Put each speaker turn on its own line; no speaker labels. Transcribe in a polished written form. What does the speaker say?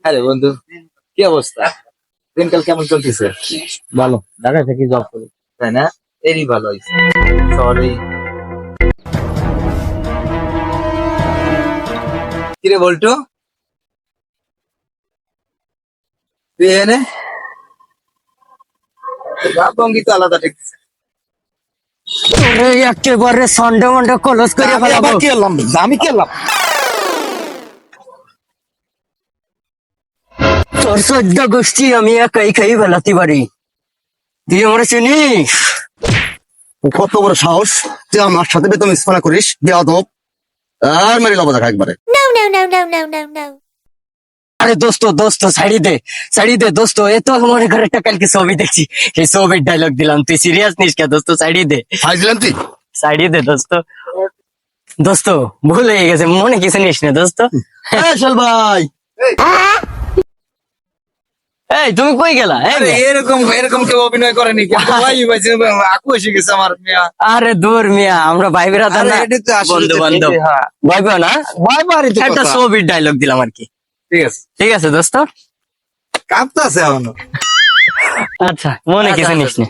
Hello বন্ধু, কি অবস্থা? দিনকাল কেমন চলতেছে?
ভালো, ঢাকায় থেকে জব করি।
তাই না? এরই ভালো হয়েছে। সরি। কিরে বল্টু, তুই এনে ভঙ্গি তো আলাদা দেখতেছে।
তোরে একেবারে সন্ডে মন্ডে কলস করে
আমি
ফেলাবো।
আবার কি এলাম? আমি কি এলাম?
তোর সদ্য গোষ্ঠী আমি একাই খাই ফেলাতে পারি। তুই আমার চিনিস?
কত বড় সাহস তুই আমার সাথে বেতন ইস্পানা করিস বেয়াদব। আর মেরে লবো দেখা একবারে।
No, no, no, no, no, no, no.
আরে দোস্ত দোস্ত সাইডি দে দোস্ত, এ তো মনে করে একটা কালকে ছবি দেখছি, সেই ছবির ডায়লগ দিলাম, তুই সিরিয়াস নিস কে দোস্ত?
ফাইজলাম তুই।
সাইডি দে দোস্ত। দোস্ত ভুল হয়ে গেছে, মনে কিছু নিস না দোস্ত।
চল ভাই।
এই তুমি কই গেলা? এই
আরে
মেয়ে।
এরকম এরকম কেউ অভিনয় করেনি। আকু এসে গেছে আমার মিয়া।
আরে দূর মিয়া, আমরা ভাই বেড়াতাম
আরে
না,
এটা তো আসলে
বন্ধু
তো
বান্ধব।
ঠিকই, হ্যাঁ।
ভাই বোন না,
ভয় পারি তো
একটা
কথা।
ছবির ডায়লগ দিলাম আর কি।
ঠিক আছে,
ঠিক আছে দোস্ত।
কাঁপতাছে এখনো।
আচ্ছা মনে কিছু নিস না।